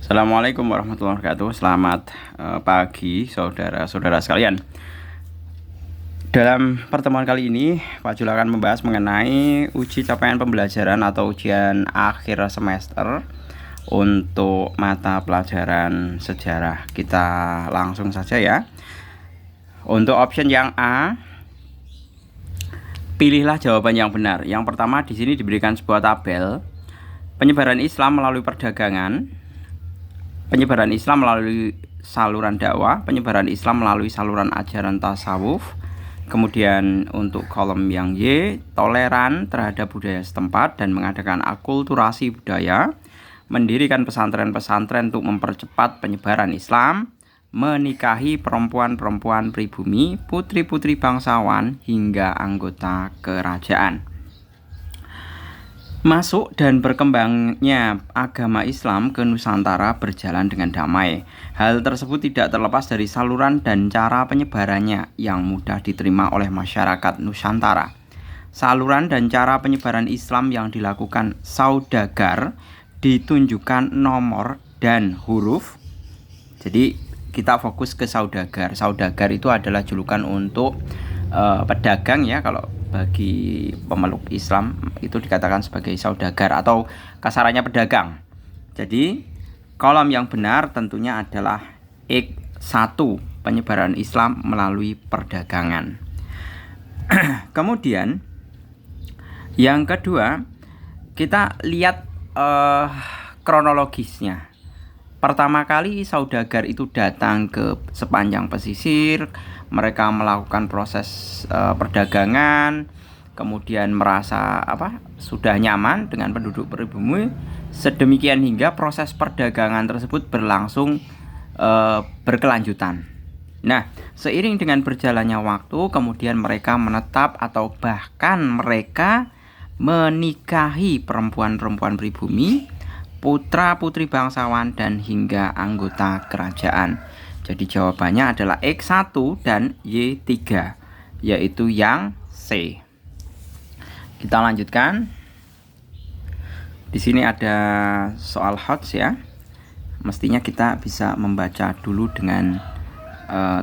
Assalamualaikum warahmatullahi wabarakatuh. Selamat pagi saudara-saudara sekalian. Dalam pertemuan kali ini, Pak Jul akan membahas mengenai uji capaian pembelajaran atau ujian akhir semester untuk mata pelajaran sejarah. Kita langsung saja ya. Untuk option yang A, pilihlah jawaban yang benar. Yang pertama di sini diberikan sebuah tabel penyebaran Islam melalui perdagangan, penyebaran Islam melalui saluran dakwah, penyebaran Islam melalui saluran ajaran tasawuf. Kemudian untuk kolom yang Y, toleran terhadap budaya setempat dan mengadakan akulturasi budaya, mendirikan pesantren-pesantren untuk mempercepat penyebaran Islam, menikahi perempuan-perempuan pribumi, putri-putri bangsawan hingga anggota kerajaan. Masuk dan berkembangnya agama Islam ke Nusantara berjalan dengan damai. Hal tersebut tidak terlepas dari saluran dan cara penyebarannya yang mudah diterima oleh masyarakat Nusantara. Saluran dan cara penyebaran Islam yang dilakukan saudagar ditunjukkan nomor dan huruf. Jadi kita fokus ke saudagar. Saudagar itu adalah julukan untuk pedagang ya, kalau bagi pemeluk Islam itu dikatakan sebagai saudagar atau kasarannya pedagang. Jadi kolom yang benar tentunya adalah X1, penyebaran Islam melalui perdagangan. Kemudian yang kedua, kita lihat kronologisnya. Pertama kali saudagar itu datang ke sepanjang pesisir, mereka melakukan proses perdagangan, kemudian merasa sudah nyaman dengan penduduk pribumi, sedemikian hingga proses perdagangan tersebut berlangsung berkelanjutan. Nah, seiring dengan berjalannya waktu, kemudian mereka menetap atau bahkan mereka menikahi perempuan-perempuan pribumi, putra-putri bangsawan dan hingga anggota kerajaan. Jadi jawabannya adalah X1 dan Y3, yaitu yang C. Kita lanjutkan. Di sini ada soal HOTS ya. Mestinya kita bisa membaca dulu dengan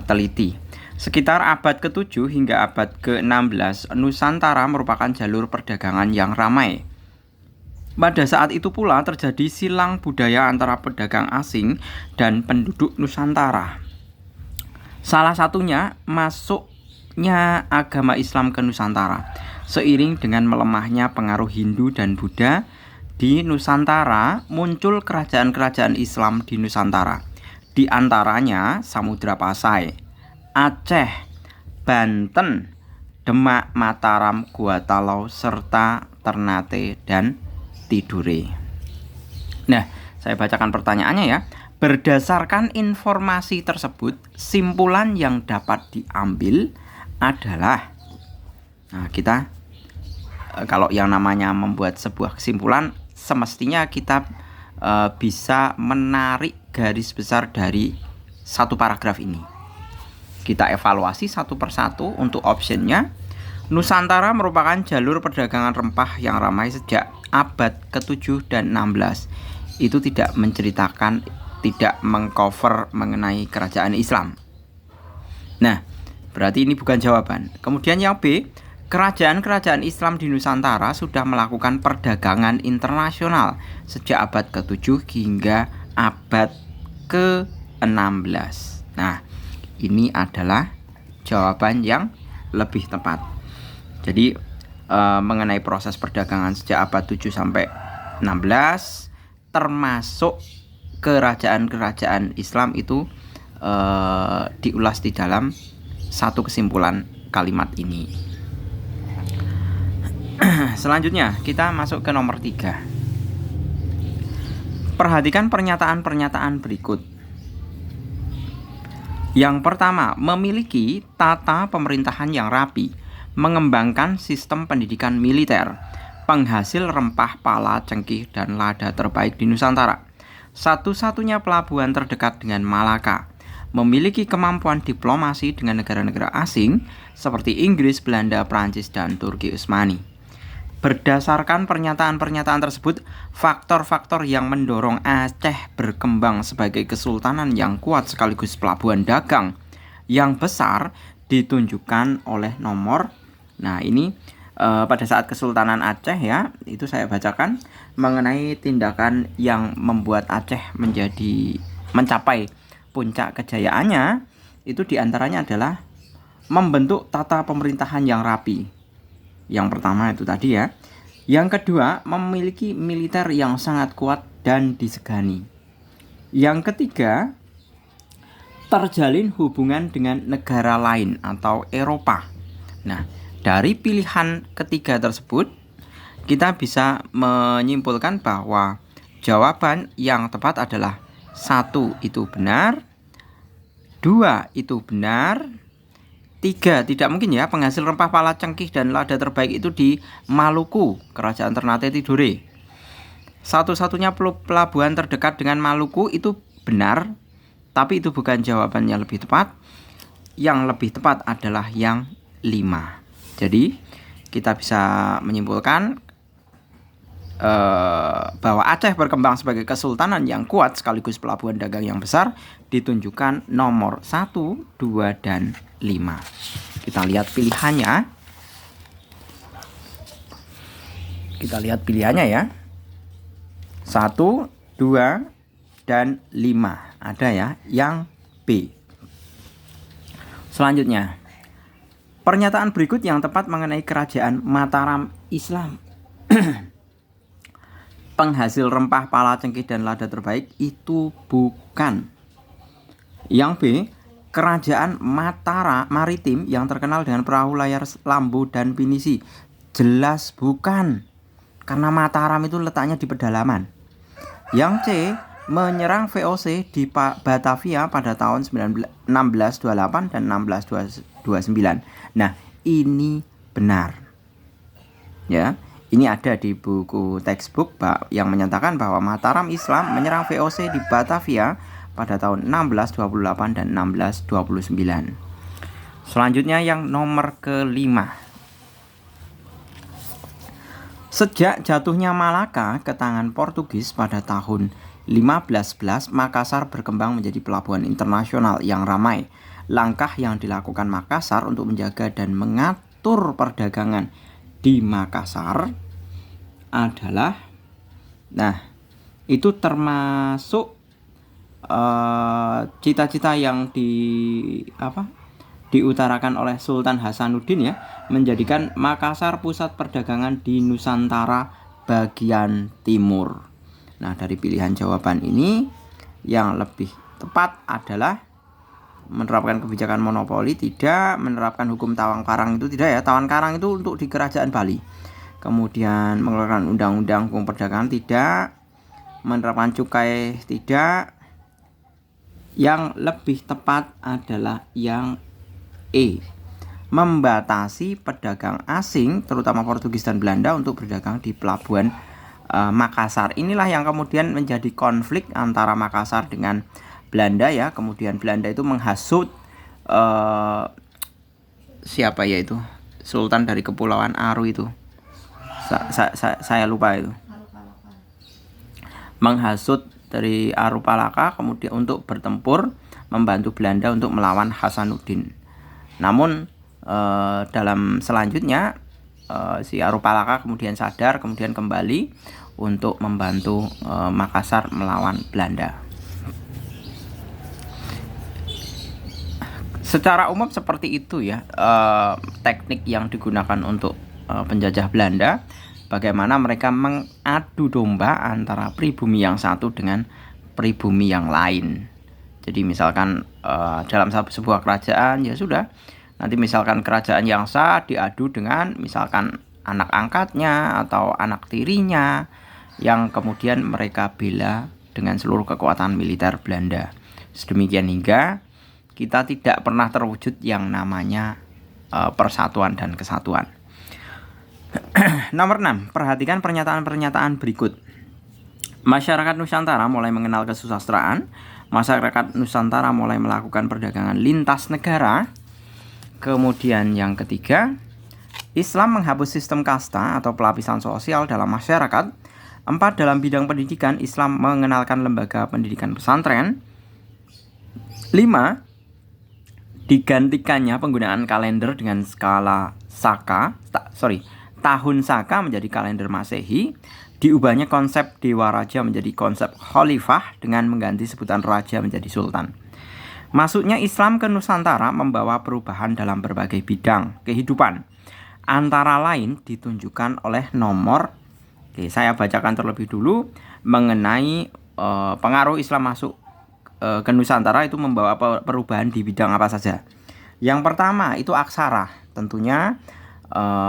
teliti. Sekitar abad ke-7 hingga abad ke-16, Nusantara merupakan jalur perdagangan yang ramai. Pada saat itu pula terjadi silang budaya antara pedagang asing dan penduduk Nusantara. Salah satunya masuknya agama Islam ke Nusantara. Seiring dengan melemahnya pengaruh Hindu dan Buddha di Nusantara, muncul kerajaan-kerajaan Islam di Nusantara. Di antaranya Samudra Pasai, Aceh, Banten, Demak, Mataram, Gua Talau, serta Ternate dan Tidore. Nah, saya bacakan pertanyaannya ya. Berdasarkan informasi tersebut, simpulan yang dapat diambil adalah, kita kalau yang namanya membuat sebuah kesimpulan, semestinya kita bisa menarik garis besar dari satu paragraf ini. Kita evaluasi satu persatu. Untuk optionnya, Nusantara merupakan jalur perdagangan rempah yang ramai sejak abad ke-7 dan 16. Itu tidak menceritakan, tidak mengcover mengenai kerajaan Islam. Nah, berarti ini bukan jawaban. Kemudian yang B, kerajaan-kerajaan Islam di Nusantara sudah melakukan perdagangan internasional sejak abad ke-7 hingga abad ke-16. Nah, ini adalah jawaban yang lebih tepat. Jadi mengenai proses perdagangan sejak abad 7 sampai 16, termasuk kerajaan-kerajaan Islam itu diulas di dalam satu kesimpulan kalimat ini. Selanjutnya kita masuk ke nomor 3. Perhatikan pernyataan-pernyataan berikut. Yang pertama, memiliki tata pemerintahan yang rapi, mengembangkan sistem pendidikan militer, penghasil rempah pala, cengkih, dan lada terbaik di Nusantara, satu-satunya pelabuhan terdekat dengan Malaka, memiliki kemampuan diplomasi dengan negara-negara asing seperti Inggris, Belanda, Prancis, dan Turki Utsmani. Berdasarkan pernyataan-pernyataan tersebut, faktor-faktor yang mendorong Aceh berkembang sebagai kesultanan yang kuat sekaligus pelabuhan dagang yang besar ditunjukkan oleh nomor. Nah, ini pada saat Kesultanan Aceh ya, itu saya bacakan mengenai tindakan yang membuat Aceh mencapai puncak kejayaannya. Itu diantaranya adalah membentuk tata pemerintahan yang rapi. Yang pertama itu tadi ya. Yang kedua, memiliki militer yang sangat kuat dan disegani. Yang ketiga, terjalin hubungan dengan negara lain atau Eropa. Nah, dari pilihan ketiga tersebut, kita bisa menyimpulkan bahwa jawaban yang tepat adalah 1 itu benar, 2 itu benar, 3 tidak mungkin ya. Penghasil rempah pala cengkih dan lada terbaik itu di Maluku, Kerajaan Ternate Tidore. Satu-satunya pelabuhan terdekat dengan Maluku itu benar, tapi itu bukan jawaban yang lebih tepat. Yang lebih tepat adalah yang 5. Jadi kita bisa menyimpulkan bahwa Aceh berkembang sebagai kesultanan yang kuat sekaligus pelabuhan dagang yang besar ditunjukkan nomor 1, 2, dan 5. Kita lihat pilihannya. Ya. 1, 2, dan 5. Ada ya yang B. Selanjutnya, pernyataan berikut yang tepat mengenai kerajaan Mataram Islam. Penghasil rempah pala cengkih dan lada terbaik itu bukan. Yang B, kerajaan Mataram Maritim yang terkenal dengan perahu layar lambu dan pinisi. Jelas bukan, karena Mataram itu letaknya di pedalaman. Yang C, menyerang VOC di Batavia pada tahun 1628 dan 1629. Nah, ini benar. Ya. Ini ada di buku textbook yang menyatakan bahwa Mataram Islam menyerang VOC di Batavia pada tahun 1628 dan 1629. Selanjutnya yang nomor ke-5. Sejak jatuhnya Malaka ke tangan Portugis pada tahun 1511, Makassar berkembang menjadi pelabuhan internasional yang ramai. Langkah yang dilakukan Makassar untuk menjaga dan mengatur perdagangan di Makassar adalah, nah itu termasuk cita-cita yang diutarakan oleh Sultan Hasanuddin ya, menjadikan Makassar pusat perdagangan di Nusantara bagian timur. Nah, dari pilihan jawaban ini yang lebih tepat adalah menerapkan kebijakan monopoli tidak, menerapkan hukum tawang karang itu tidak ya. Tawang karang itu untuk di Kerajaan Bali. Kemudian mengeluarkan undang-undang hukum perdagangan tidak, menerapkan cukai tidak. Yang lebih tepat adalah yang E, membatasi pedagang asing terutama Portugis dan Belanda untuk berdagang di pelabuhan Makassar. Inilah yang kemudian menjadi konflik antara Makassar dengan Belanda ya. Kemudian Belanda itu menghasut siapa ya itu, Sultan dari Kepulauan Aru itu, saya lupa itu, menghasut dari Aru Palaka kemudian untuk bertempur membantu Belanda untuk melawan Hasanuddin. Namun dalam selanjutnya si Aru Palaka kemudian sadar, kemudian kembali untuk membantu Makassar melawan Belanda. Secara umum seperti itu ya teknik yang digunakan untuk penjajah Belanda. Bagaimana mereka mengadu domba antara pribumi yang satu dengan pribumi yang lain. Jadi misalkan dalam sebuah kerajaan ya sudah, nanti misalkan kerajaan yang sah diadu dengan misalkan anak angkatnya atau anak tirinya yang kemudian mereka bela dengan seluruh kekuatan militer Belanda. Sedemikian hingga kita tidak pernah terwujud yang namanya persatuan dan kesatuan. Nomor 6, perhatikan pernyataan-pernyataan berikut. Masyarakat Nusantara mulai mengenal kesusastraan. Masyarakat Nusantara mulai melakukan perdagangan lintas negara. Kemudian yang ketiga, Islam menghapus sistem kasta atau pelapisan sosial dalam masyarakat. 4. Dalam bidang pendidikan, Islam mengenalkan lembaga pendidikan pesantren. 5. Digantikannya penggunaan kalender dengan skala tahun Saka menjadi kalender Masehi. Diubahnya konsep Dewa Raja menjadi konsep Khalifah dengan mengganti sebutan Raja menjadi Sultan. Masuknya Islam ke Nusantara membawa perubahan dalam berbagai bidang kehidupan. Antara lain ditunjukkan oleh nomor. Saya bacakan terlebih dulu mengenai pengaruh Islam masuk ke Nusantara itu membawa perubahan di bidang apa saja. Yang pertama itu aksara. Tentunya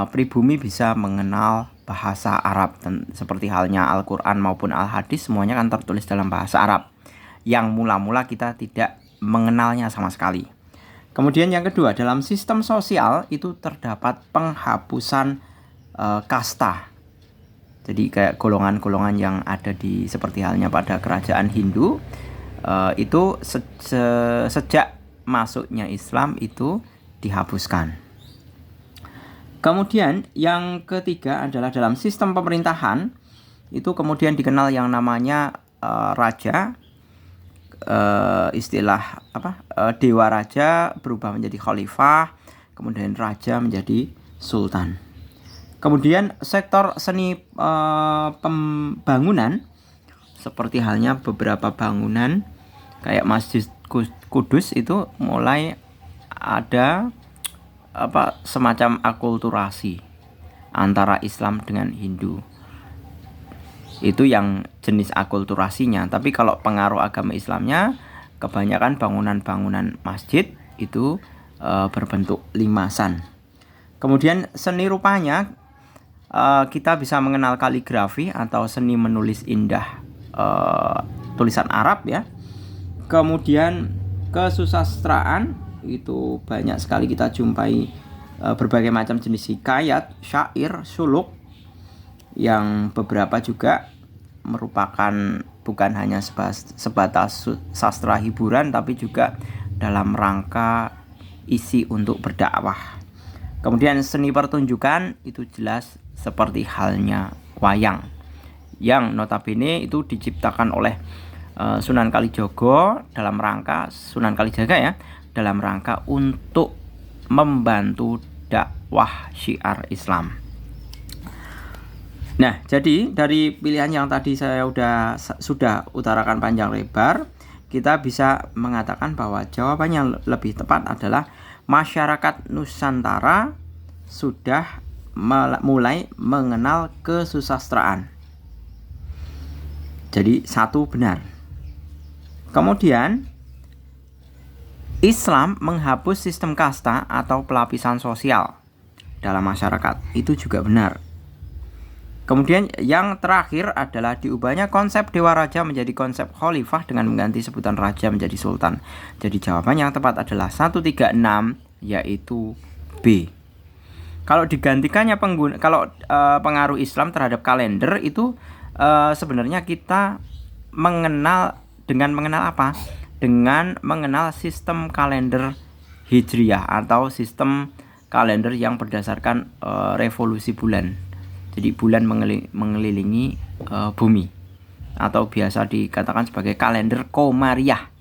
pribumi bisa mengenal bahasa Arab, seperti halnya Al-Quran maupun Al-Hadis semuanya kan tertulis dalam bahasa Arab yang mula-mula kita tidak mengenalnya sama sekali. Kemudian yang kedua, dalam sistem sosial itu terdapat penghapusan kasta. Jadi kayak golongan-golongan yang ada di seperti halnya pada kerajaan Hindu itu sejak masuknya Islam itu dihapuskan. Kemudian yang ketiga adalah dalam sistem pemerintahan itu kemudian dikenal yang namanya raja, istilah Dewa Raja berubah menjadi Khalifah, kemudian Raja menjadi Sultan. Kemudian sektor seni pembangunan seperti halnya beberapa bangunan kayak Masjid Kudus itu mulai ada semacam akulturasi antara Islam dengan Hindu. Itu yang jenis akulturasinya. Tapi kalau pengaruh agama Islamnya, kebanyakan bangunan-bangunan masjid itu berbentuk limasan. Kemudian seni rupanya kita bisa mengenal kaligrafi atau seni menulis indah tulisan Arab ya. Kemudian kesusastraan itu banyak sekali kita jumpai berbagai macam jenis hikayat, syair, suluk yang beberapa juga merupakan bukan hanya sebatas sastra hiburan tapi juga dalam rangka isi untuk berdakwah. Kemudian seni pertunjukan itu jelas seperti halnya wayang yang notabene itu diciptakan oleh Sunan Kalijaga dalam rangka untuk membantu dakwah syiar Islam. Nah, jadi dari pilihan yang tadi saya sudah utarakan panjang lebar, kita bisa mengatakan bahwa jawaban yang lebih tepat adalah masyarakat Nusantara sudah mulai mengenal kesusastraan. Jadi satu benar. Kemudian Islam menghapus sistem kasta atau pelapisan sosial dalam masyarakat. Itu juga benar. Kemudian yang terakhir adalah diubahnya konsep Dewa Raja menjadi konsep Khalifah dengan mengganti sebutan Raja menjadi Sultan. Jadi jawaban yang tepat adalah 136 yaitu B. Kalau digantikannya pengaruh Islam terhadap kalender itu sebenarnya kita mengenal apa? Dengan mengenal sistem kalender Hijriyah atau sistem kalender yang berdasarkan revolusi bulan. Jadi bulan mengelilingi bumi atau biasa dikatakan sebagai kalender Komariah.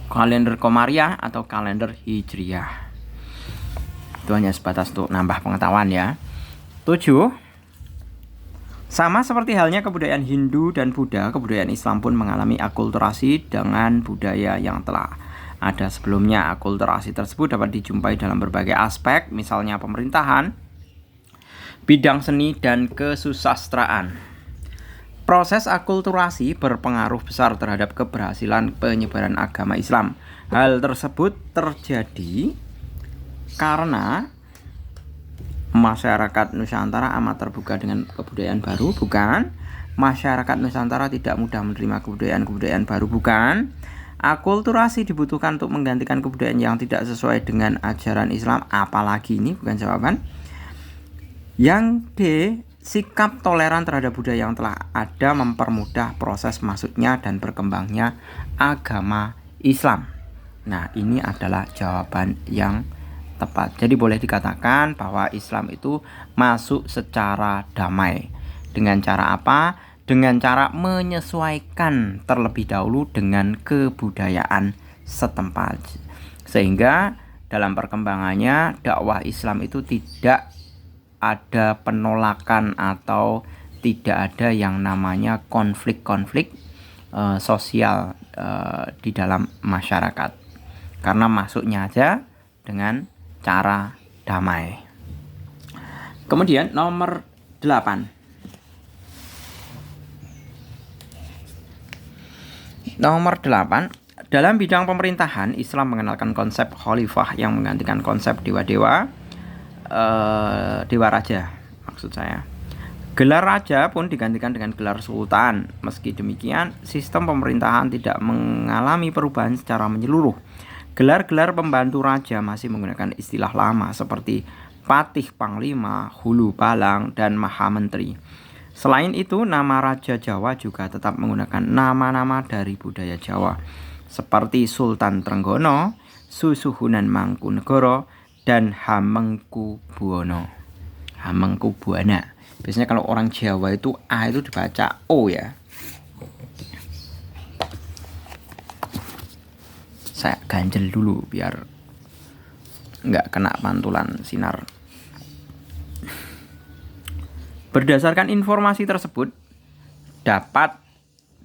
Kalender Komariah atau kalender Hijriyah. Itu hanya sebatas untuk nambah pengetahuan ya. 7. Sama seperti halnya kebudayaan Hindu dan Buddha, kebudayaan Islam pun mengalami akulturasi dengan budaya yang telah ada sebelumnya. Akulturasi tersebut dapat dijumpai dalam berbagai aspek, misalnya pemerintahan, bidang seni, dan kesusastraan. Proses akulturasi berpengaruh besar terhadap keberhasilan penyebaran agama Islam. Hal tersebut terjadi karena masyarakat Nusantara amat terbuka dengan kebudayaan baru, bukan. Masyarakat Nusantara tidak mudah menerima kebudayaan baru, bukan. Akulturasi dibutuhkan untuk menggantikan kebudayaan yang tidak sesuai dengan ajaran Islam, apalagi ini bukan jawaban. Yang D, sikap toleran terhadap budaya yang telah ada mempermudah proses masuknya dan berkembangnya agama Islam. Nah, ini adalah jawaban yang tepat. Jadi boleh dikatakan bahwa Islam itu masuk secara damai. Dengan cara apa? Dengan cara menyesuaikan terlebih dahulu dengan kebudayaan setempat. Sehingga dalam perkembangannya dakwah Islam itu tidak ada penolakan atau tidak ada yang namanya konflik-konflik sosial di dalam masyarakat, karena masuknya aja dengan cara damai. Kemudian nomor 8. Nomor 8, dalam bidang pemerintahan Islam mengenalkan konsep khalifah yang menggantikan konsep dewa-dewa, dewa raja maksud saya. Gelar raja pun digantikan dengan gelar sultan. Meski demikian, sistem pemerintahan tidak mengalami perubahan secara menyeluruh. Gelar-gelar pembantu raja masih menggunakan istilah lama seperti patih panglima, hulu balang, dan maha menteri. Selain itu, nama Raja Jawa juga tetap menggunakan nama-nama dari budaya Jawa, seperti Sultan Trenggono, Susuhunan Mangkunegoro, dan Hamengkubuwono. Hamengkubuwana. Biasanya kalau orang Jawa itu A itu dibaca O ya. Saya ganjel dulu biar nggak kena pantulan sinar. Berdasarkan informasi tersebut, dapat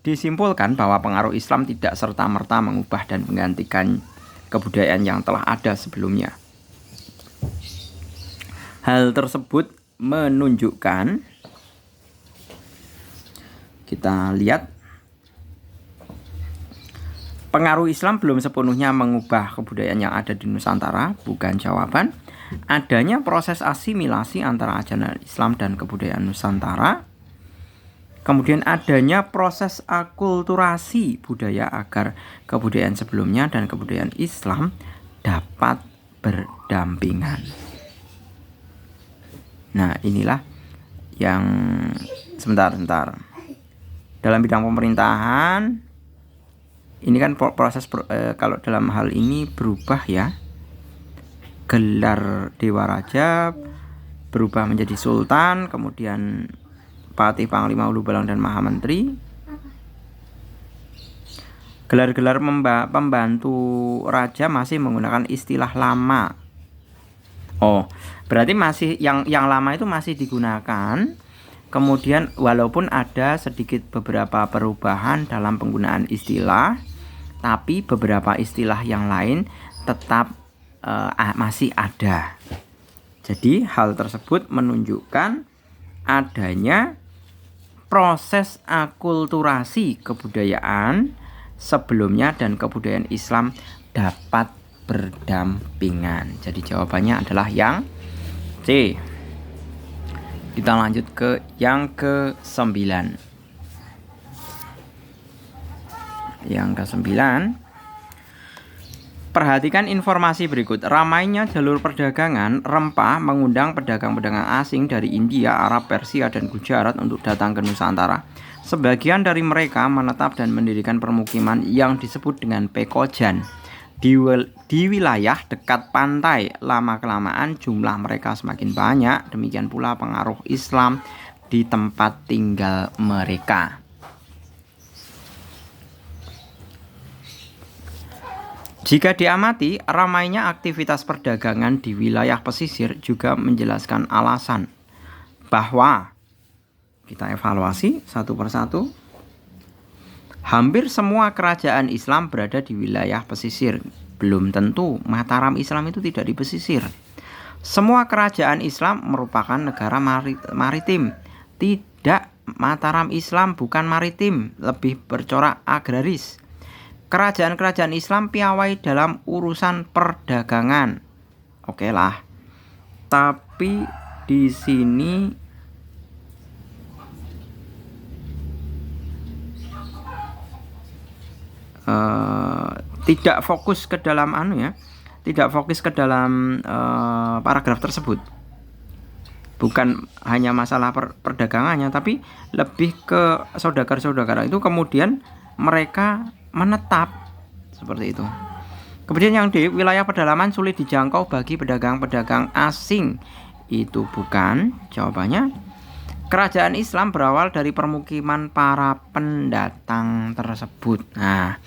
disimpulkan bahwa pengaruh Islam tidak serta-merta mengubah dan menggantikan kebudayaan yang telah ada sebelumnya. Hal tersebut menunjukkan, kita lihat, pengaruh Islam belum sepenuhnya mengubah kebudayaan yang ada di Nusantara, bukan jawaban. Adanya proses asimilasi antara ajaran Islam dan kebudayaan Nusantara. Kemudian adanya proses akulturasi budaya agar kebudayaan sebelumnya dan kebudayaan Islam dapat berdampingan. Nah, inilah yang sebentar. Dalam bidang pemerintahan, ini kan proses kalau dalam hal ini berubah ya. Gelar dewa raja berubah menjadi sultan, kemudian patih panglima, hulu balang, dan maha menteri. Gelar-gelar pembantu raja masih menggunakan istilah lama. Oh, berarti masih yang lama itu masih digunakan. Kemudian walaupun ada sedikit beberapa perubahan dalam penggunaan istilah, tapi beberapa istilah yang lain tetap masih ada. Jadi hal tersebut menunjukkan adanya proses akulturasi kebudayaan sebelumnya dan kebudayaan Islam dapat berdampingan. Jadi jawabannya adalah yang C. Kita lanjut ke yang ke-9. Yang ke-9, perhatikan informasi berikut. Ramainya jalur perdagangan rempah mengundang pedagang-pedagang asing dari India, Arab, Persia, dan Gujarat untuk datang ke Nusantara. Sebagian dari mereka menetap dan mendirikan permukiman yang disebut dengan pekojan di wilayah dekat pantai. Lama-kelamaan jumlah mereka semakin banyak. Demikian pula pengaruh Islam di tempat tinggal mereka. Jika diamati, ramainya aktivitas perdagangan di wilayah pesisir juga menjelaskan alasan bahwa, kita evaluasi satu persatu, hampir semua kerajaan Islam berada di wilayah pesisir. Belum tentu Mataram Islam itu tidak di pesisir. Semua kerajaan Islam merupakan negara maritim. Tidak, Mataram Islam bukan maritim, lebih bercorak agraris. Kerajaan-kerajaan Islam piawai dalam urusan perdagangan. Oke lah. Tapi di sini tidak fokus ke dalam tidak fokus ke dalam paragraf tersebut. Bukan hanya masalah perdagangannya, tapi lebih ke saudagar-saudagar itu kemudian mereka menetap seperti itu. Kemudian yang D, wilayah pedalaman sulit dijangkau bagi pedagang-pedagang asing. Itu bukan jawabannya. Kerajaan Islam berawal dari permukiman para pendatang tersebut. Nah,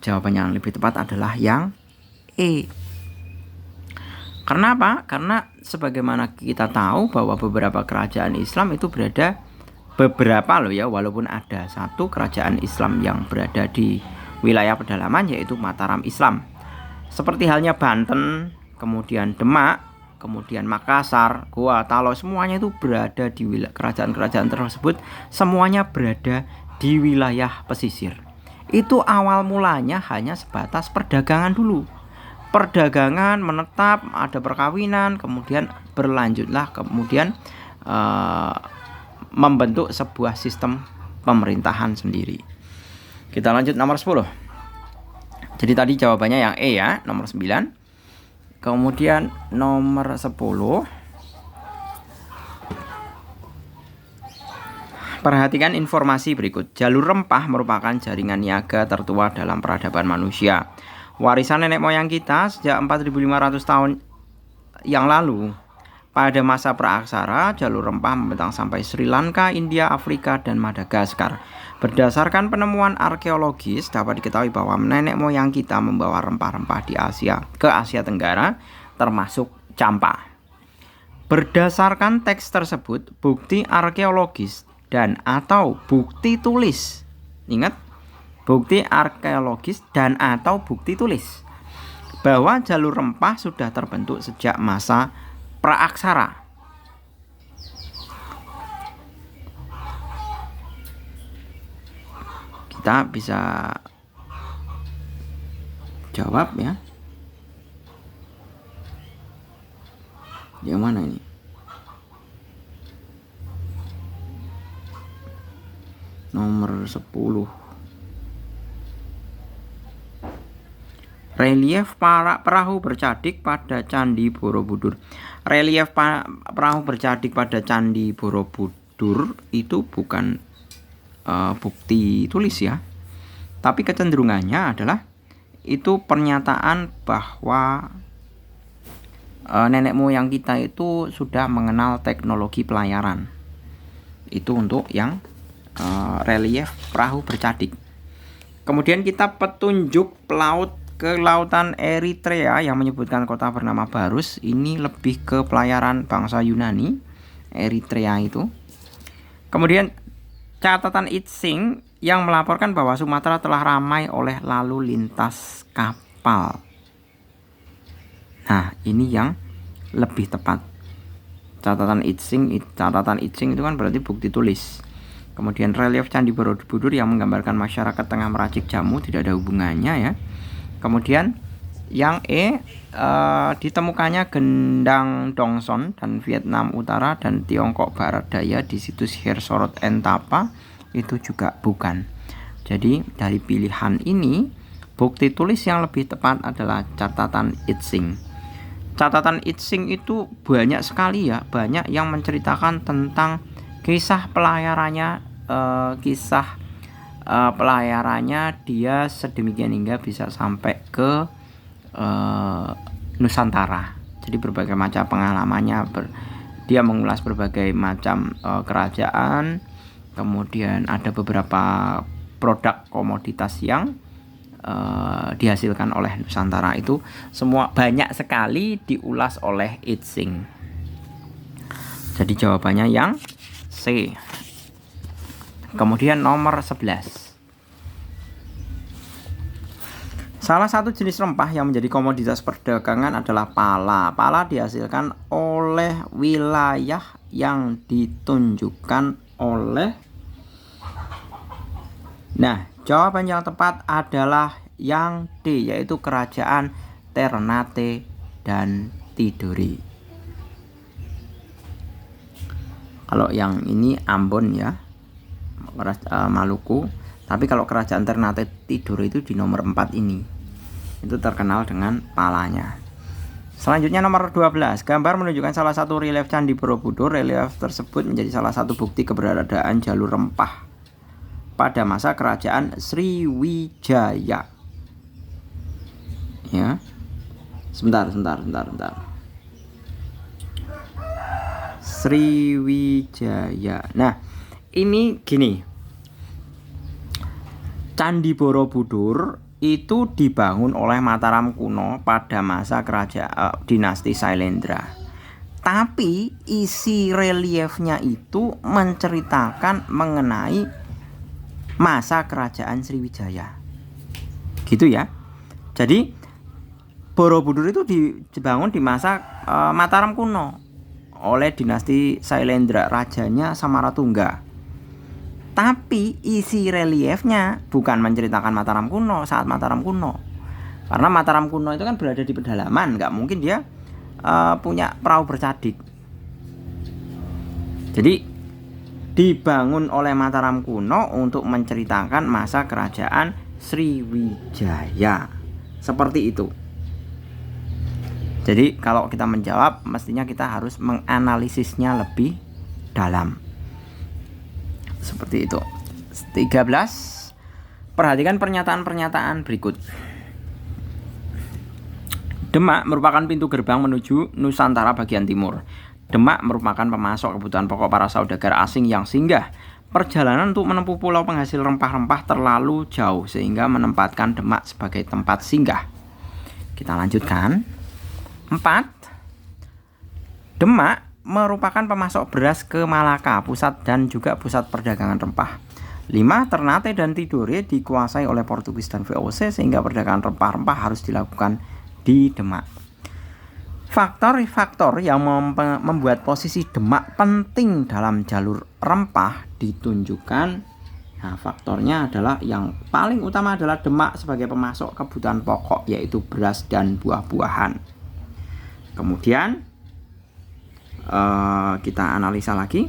jawaban yang lebih tepat adalah yang E. Karena apa? Karena sebagaimana kita tahu bahwa beberapa kerajaan Islam itu berada beberapa loh ya, walaupun ada satu kerajaan Islam yang berada di wilayah pedalaman yaitu Mataram Islam. Seperti halnya Banten, kemudian Demak, kemudian Makassar, Goa, Talo, semuanya itu berada di wilayah kerajaan-kerajaan tersebut, semuanya berada di wilayah pesisir. Itu awal mulanya hanya sebatas perdagangan dulu. Perdagangan menetap, ada perkawinan, kemudian berlanjutlah kemudian membentuk sebuah sistem pemerintahan sendiri. Kita lanjut nomor 10. Jadi tadi jawabannya yang E ya, nomor 9. Kemudian nomor 10. Perhatikan informasi berikut. Jalur rempah merupakan jaringan niaga tertua dalam peradaban manusia. Warisan nenek moyang kita sejak 4.500 tahun yang lalu. Pada masa praaksara, jalur rempah membentang sampai Sri Lanka, India, Afrika, dan Madagaskar. Berdasarkan penemuan arkeologis, dapat diketahui bahwa nenek moyang kita membawa rempah-rempah di Asia ke Asia Tenggara, termasuk campa. Berdasarkan teks tersebut, bukti arkeologis dan atau bukti tulis. Ingat, bukti arkeologis dan atau bukti tulis bahwa jalur rempah sudah terbentuk sejak masa praaksara. Kita bisa jawab ya. Yang mana ini? Nomor 10. Relief perahu bercadik pada Candi Borobudur. Relief perahu bercadik pada Candi Borobudur itu bukan bukti tulis ya, tapi kecenderungannya adalah itu pernyataan bahwa nenek moyang kita itu sudah mengenal teknologi pelayaran. Itu untuk yang relief perahu bercadik. Kemudian kita petunjuk pelaut ke lautan Eritrea yang menyebutkan kota bernama Barus. Ini lebih ke pelayaran bangsa Yunani, Eritrea itu. Kemudian catatan Itsing yang melaporkan bahwa Sumatera telah ramai oleh lalu lintas kapal. Nah, ini yang lebih tepat. Catatan Itsing itu kan berarti bukti tulis. Kemudian relief Candi Borobudur yang menggambarkan masyarakat tengah meracik jamu, tidak ada hubungannya ya. Kemudian yang E, ditemukannya Gendang Dongson dan Vietnam Utara dan Tiongkok Barat Daya di situs Hersorot Entapa, itu juga bukan. Jadi dari pilihan ini bukti tulis yang lebih tepat adalah catatan Itsing. Catatan Itsing itu banyak sekali ya, banyak yang menceritakan tentang kisah pelayarannya, pelayarannya dia sedemikian hingga bisa sampai ke Nusantara. Jadi berbagai macam pengalamannya, dia mengulas berbagai macam kerajaan. Kemudian ada beberapa produk komoditas yang dihasilkan oleh Nusantara. Itu semua banyak sekali diulas oleh Itsing. Jadi jawabannya yang C. Kemudian nomor 11. Salah satu jenis rempah yang menjadi komoditas perdagangan adalah pala. Pala dihasilkan oleh wilayah yang ditunjukkan oleh. Nah, jawaban yang tepat adalah yang D, yaitu kerajaan Ternate dan Tidore. Kalau yang ini Ambon ya, Maluku. Tapi kalau kerajaan Ternate Tidore itu di nomor 4 ini. Itu terkenal dengan palanya. Selanjutnya nomor 12. Gambar menunjukkan salah satu relief Candi Borobudur. Relief tersebut menjadi salah satu bukti keberadaan jalur rempah pada masa kerajaan Sriwijaya. Ya. Sebentar. Sriwijaya. Nah, ini gini. Candi Borobudur itu dibangun oleh Mataram kuno pada masa kerajaan dinasti Sailendra. Tapi isi reliefnya itu menceritakan mengenai masa kerajaan Sriwijaya. Gitu ya. Jadi Borobudur itu dibangun di masa Mataram kuno oleh dinasti Sailendra, rajanya Samaratungga. Tapi isi reliefnya bukan menceritakan Mataram kuno saat Mataram kuno. Karena Mataram kuno itu kan berada di pedalaman, nggak mungkin dia punya perahu bercadik. Jadi dibangun oleh Mataram kuno untuk menceritakan masa kerajaan Sriwijaya. Seperti itu. Jadi kalau kita menjawab, mestinya kita harus menganalisisnya lebih dalam. Seperti itu. 13. Perhatikan pernyataan-pernyataan berikut. Demak merupakan pintu gerbang menuju Nusantara bagian timur. Demak merupakan pemasok kebutuhan pokok para saudagar asing yang singgah. Perjalanan untuk menempuh pulau penghasil rempah-rempah terlalu jauh sehingga menempatkan Demak sebagai tempat singgah. Kita lanjutkan. 4. Demak merupakan pemasok beras ke Malaka, pusat dan juga pusat perdagangan rempah. 5. Ternate dan Tidore dikuasai oleh Portugis dan VOC sehingga perdagangan rempah-rempah harus dilakukan di Demak. Faktor-faktor yang membuat posisi Demak penting dalam jalur rempah ditunjukkan. Nah, faktornya adalah yang paling utama adalah Demak sebagai pemasok kebutuhan pokok yaitu beras dan buah-buahan. Kemudian kita analisa lagi.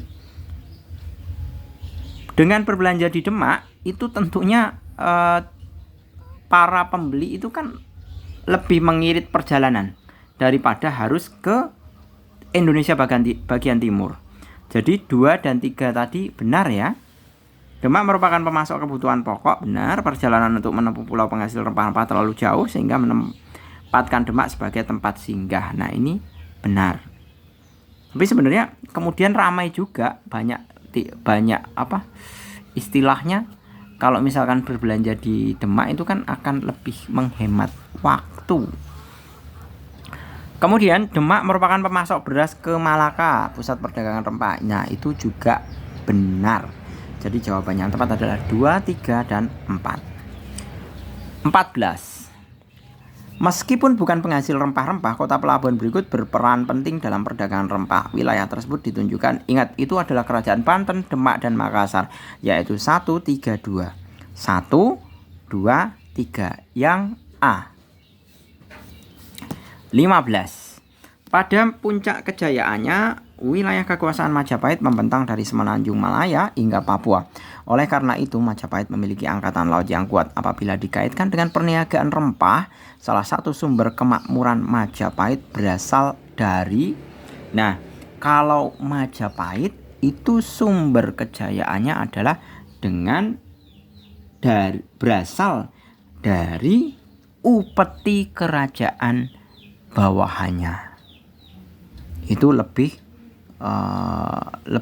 Dengan berbelanja di Demak itu tentunya para pembeli itu kan lebih mengirit perjalanan daripada harus ke Indonesia bagian timur. Jadi 2 dan 3 tadi benar ya. Demak merupakan pemasok kebutuhan pokok, benar. Perjalanan untuk menempuh pulau penghasil rempah-rempah terlalu jauh sehingga menempatkan Demak sebagai tempat singgah. Nah, ini benar. Tapi sebenarnya kemudian ramai juga banyak istilahnya kalau misalkan berbelanja di Demak itu kan akan lebih menghemat waktu. Kemudian Demak merupakan pemasok beras ke Malaka, pusat perdagangan rempah. Nah, itu juga benar. Jadi jawabannya yang tepat adalah 2, 3, dan 4. 14. Meskipun bukan penghasil rempah-rempah, kota pelabuhan berikut berperan penting dalam perdagangan rempah. Wilayah tersebut ditunjukkan, ingat itu adalah kerajaan Banten, Demak, dan Makassar, yaitu 1, 3, 2. 1, 2, 3. Yang A. 15. Pada puncak kejayaannya, wilayah kekuasaan Majapahit membentang dari Semenanjung Malaya hingga Papua. Oleh karena itu, Majapahit memiliki angkatan laut yang kuat. Apabila dikaitkan dengan perniagaan rempah, salah satu sumber kemakmuran Majapahit berasal dari... Nah, kalau Majapahit itu sumber kejayaannya adalah berasal dari upeti kerajaan bawahannya. Itu lebih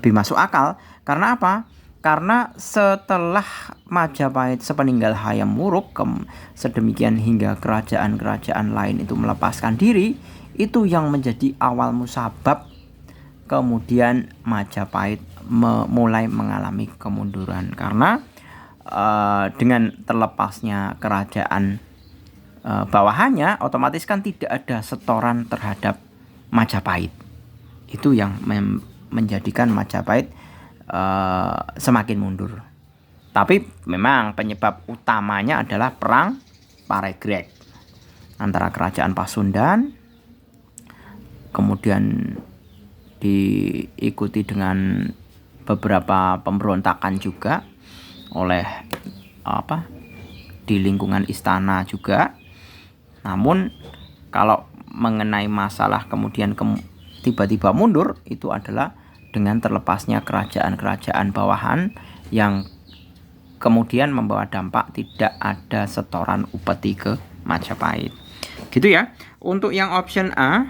masuk akal. Karena apa? Karena setelah Majapahit sepeninggal Hayam Wuruk sedemikian hingga kerajaan-kerajaan lain itu melepaskan diri, itu yang menjadi awal musabab kemudian Majapahit mulai mengalami kemunduran. Karena dengan terlepasnya kerajaan bawahannya, otomatis kan tidak ada setoran terhadap Majapahit. Itu yang menjadikan Majapahit semakin mundur. Tapi memang penyebab utamanya adalah perang Paregreg antara kerajaan Pasundan, kemudian diikuti dengan beberapa pemberontakan juga oleh di lingkungan istana juga. Namun kalau mengenai masalah kemudian tiba-tiba mundur, itu adalah dengan terlepasnya kerajaan-kerajaan bawahan yang kemudian membawa dampak tidak ada setoran upeti ke Majapahit. Gitu ya. Untuk yang option A,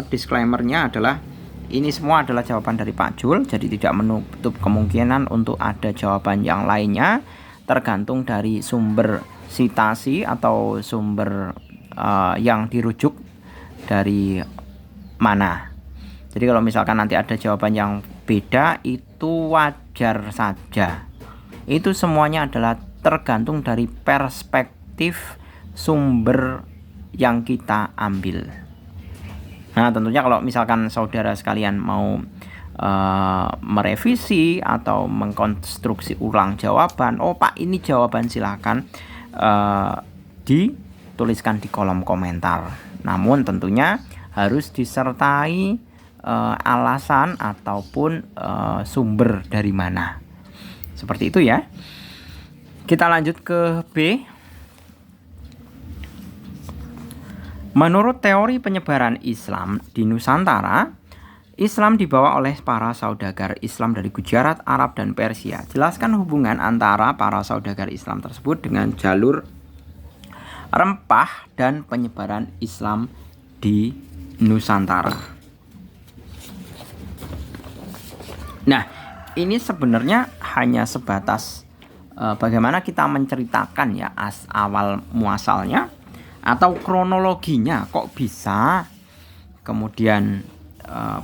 disclaimer-nya adalah ini semua adalah jawaban dari Pak Jul, jadi tidak menutup kemungkinan untuk ada jawaban yang lainnya, tergantung dari sumber sitasi atau sumber yang dirujuk dari mana. Jadi kalau misalkan nanti ada jawaban yang beda, itu wajar saja. Itu semuanya adalah tergantung dari perspektif sumber yang kita ambil. Nah, tentunya kalau misalkan saudara sekalian mau merevisi atau mengkonstruksi ulang jawaban, oh Pak ini jawaban, silakan dituliskan di kolom komentar. Namun tentunya harus disertai alasan ataupun sumber dari mana. Seperti itu ya. Kita lanjut ke B. Menurut teori penyebaran Islam di Nusantara, Islam dibawa oleh para saudagar Islam dari Gujarat, Arab, dan Persia. Jelaskan hubungan antara para saudagar Islam tersebut dengan jalur rempah dan penyebaran Islam di Nusantara. Nah, ini sebenarnya hanya sebatas bagaimana kita menceritakan ya awal muasalnya atau kronologinya, kok bisa kemudian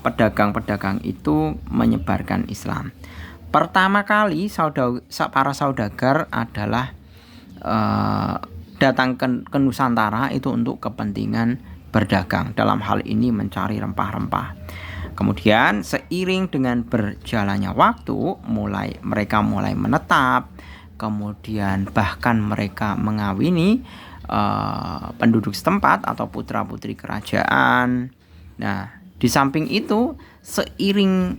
pedagang-pedagang itu menyebarkan Islam. Pertama kali para saudagar adalah datang ke Nusantara itu untuk kepentingan berdagang, dalam hal ini mencari rempah-rempah. Kemudian seiring dengan berjalannya waktu, mereka mulai menetap, kemudian bahkan mereka mengawini penduduk setempat atau putra-putri kerajaan. Nah, di samping itu seiring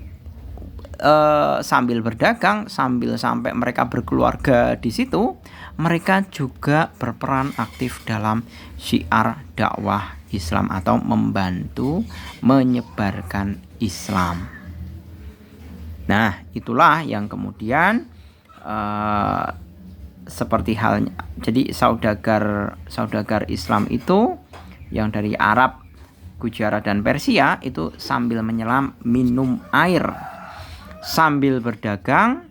sambil berdagang, sampai mereka berkeluarga di situ, mereka juga berperan aktif dalam syiar dakwah Islam atau membantu menyebarkan Islam. Nah, itulah yang kemudian seperti halnya, jadi saudagar Islam itu yang dari Arab, Gujarat, dan Persia itu sambil menyelam minum air, sambil berdagang,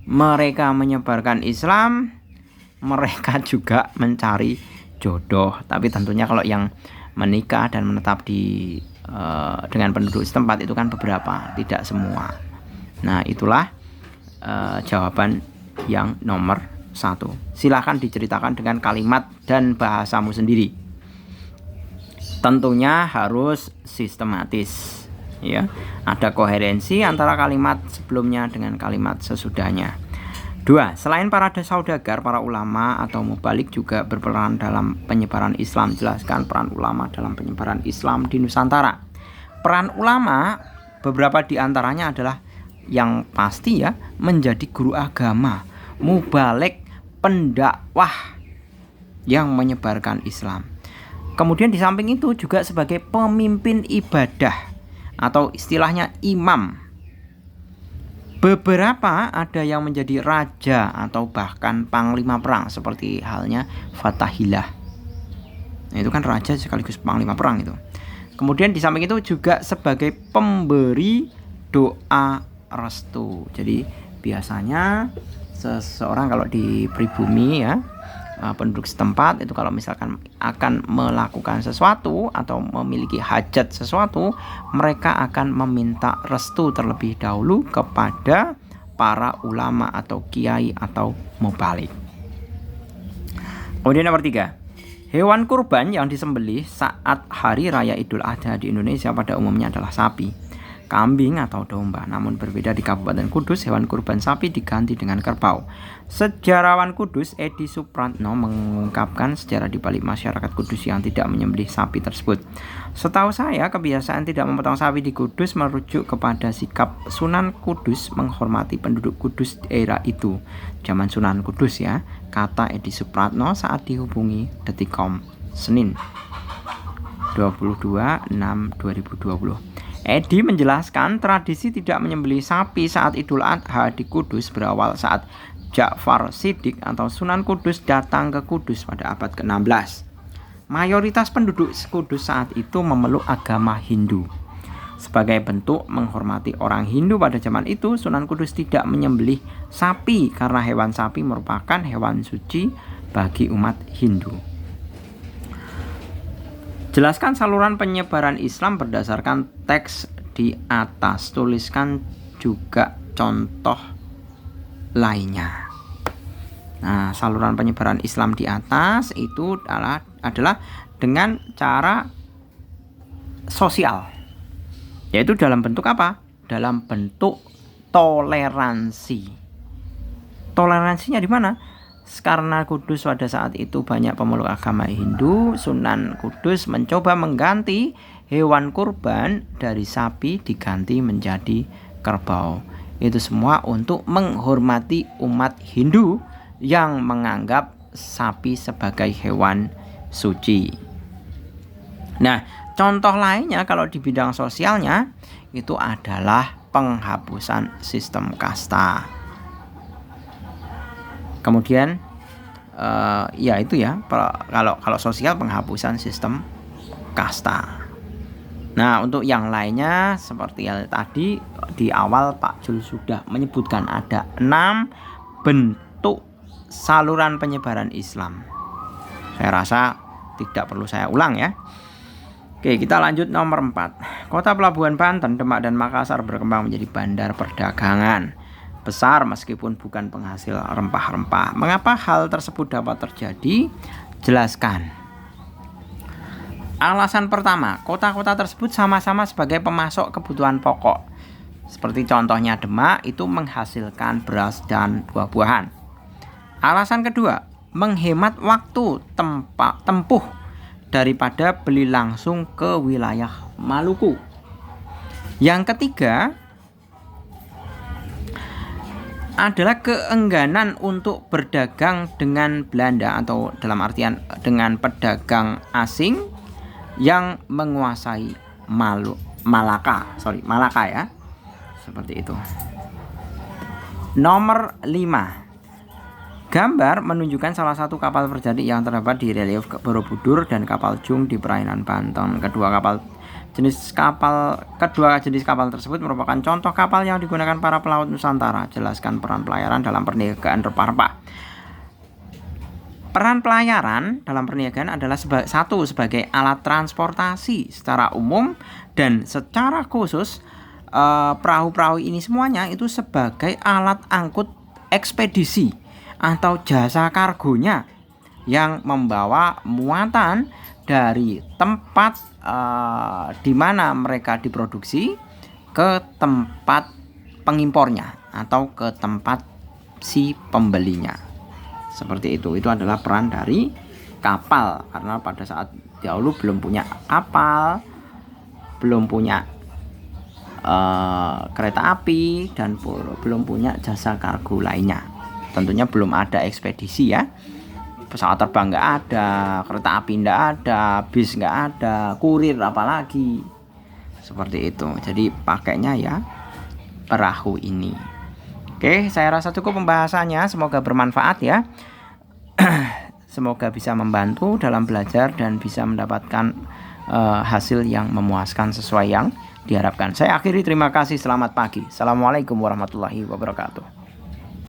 mereka menyebarkan Islam, mereka juga mencari jodoh. Tapi tentunya kalau yang menikah dan menetap dengan penduduk setempat itu kan beberapa, tidak semua. Nah, itulah jawaban yang nomor 1. Silahkan diceritakan dengan kalimat dan bahasamu sendiri. Tentunya harus sistematis, ya. Ada koherensi antara kalimat sebelumnya dengan kalimat sesudahnya. 2. Selain para saudagar, para ulama atau mubalik juga berperan dalam penyebaran Islam. Jelaskan peran ulama dalam penyebaran Islam di Nusantara. Peran ulama beberapa di antaranya adalah yang pasti ya, menjadi guru agama, mubalik, pendakwah yang menyebarkan Islam. Kemudian di samping itu juga sebagai pemimpin ibadah atau istilahnya imam. Beberapa ada yang menjadi raja atau bahkan panglima perang, seperti halnya Fatahillah. Nah, itu kan raja sekaligus panglima perang itu. Kemudian di samping itu juga sebagai pemberi doa restu. Jadi biasanya seseorang kalau di pribumi ya, penduduk setempat itu kalau misalkan akan melakukan sesuatu atau memiliki hajat sesuatu, mereka akan meminta restu terlebih dahulu kepada para ulama atau kiai atau mubalik. Kemudian nomor 3, hewan kurban yang disembelih saat hari raya Idul Adha di Indonesia pada umumnya adalah sapi, kambing atau domba. Namun berbeda di Kabupaten Kudus, hewan kurban sapi diganti dengan kerbau. Sejarawan Kudus Edi Supratno mengungkapkan sejarah di balik masyarakat Kudus yang tidak menyembelih sapi tersebut. Setahu saya, kebiasaan tidak memotong sapi di Kudus merujuk kepada sikap Sunan Kudus menghormati penduduk Kudus di era itu. Zaman Sunan Kudus ya, kata Edi Supratno saat dihubungi Detikcom Senin 22/6/2020. Edi menjelaskan tradisi tidak menyembelih sapi saat Idul Adha di Kudus berawal saat Ja'far Shiddiq atau Sunan Kudus datang ke Kudus pada abad ke-16. mayoritas penduduk Kudus saat itu memeluk agama Hindu. Sebagai bentuk menghormati orang Hindu pada zaman itu, Sunan Kudus tidak menyembelih sapi karena hewan sapi merupakan hewan suci bagi umat Hindu. Jelaskan saluran penyebaran Islam berdasarkan teks di atas. Tuliskan juga contoh lainnya. Nah, saluran penyebaran Islam di atas itu adalah dengan cara sosial. Yaitu dalam bentuk apa? Dalam bentuk toleransi. Toleransinya di mana? Karena Kudus pada saat itu banyak pemeluk agama Hindu, Sunan Kudus mencoba mengganti hewan kurban dari sapi diganti menjadi kerbau. Itu semua untuk menghormati umat Hindu yang menganggap sapi sebagai hewan suci. Nah, contoh lainnya kalau di bidang sosialnya itu adalah penghapusan sistem kasta. Kemudian ya itu ya, kalau sosial penghapusan sistem kasta. Nah, untuk yang lainnya seperti yang tadi di awal Pak Jul sudah menyebutkan ada 6 bentuk saluran penyebaran Islam. Saya rasa tidak perlu saya ulang ya. Oke, kita lanjut nomor 4. Kota pelabuhan Banten, Demak, dan Makassar berkembang menjadi bandar perdagangan besar meskipun bukan penghasil rempah-rempah. Mengapa hal tersebut dapat terjadi? Jelaskan. Alasan pertama, kota-kota tersebut sama-sama sebagai pemasok kebutuhan pokok. Seperti contohnya Demak itu menghasilkan beras dan buah-buahan. Alasan kedua, menghemat waktu tempuh daripada beli langsung ke wilayah Maluku. Yang ketiga adalah keengganan untuk berdagang dengan Belanda atau dalam artian dengan pedagang asing yang menguasai Malaka ya. Seperti itu. Nomor 5. Gambar menunjukkan salah satu kapal perjalanan yang terdapat di relief Borobudur dan kapal Jung di perairan Banten. Kedua jenis kapal tersebut merupakan contoh kapal yang digunakan para pelaut Nusantara. Jelaskan peran pelayaran dalam perniagaan rempah-rempah. Peran pelayaran dalam perniagaan adalah sebagai alat transportasi secara umum dan secara khusus perahu-perahu ini semuanya itu sebagai alat angkut ekspedisi atau jasa kargonya yang membawa muatan dari tempat di mana mereka diproduksi ke tempat pengimpornya atau ke tempat si pembelinya. Seperti itu. Itu adalah peran dari kapal, karena pada saat dahulu belum punya kapal, belum punya kereta api, dan belum punya jasa kargo lainnya. Tentunya belum ada ekspedisi ya. Pesawat terbang nggak ada, kereta api nggak ada, bis nggak ada, kurir apalagi. Seperti itu. Jadi pakainya ya perahu ini. Oke, saya rasa cukup pembahasannya. Semoga bermanfaat ya. Semoga bisa membantu dalam belajar dan bisa mendapatkan hasil yang memuaskan sesuai yang diharapkan. Saya akhiri, terima kasih, selamat pagi. Assalamualaikum warahmatullahi wabarakatuh.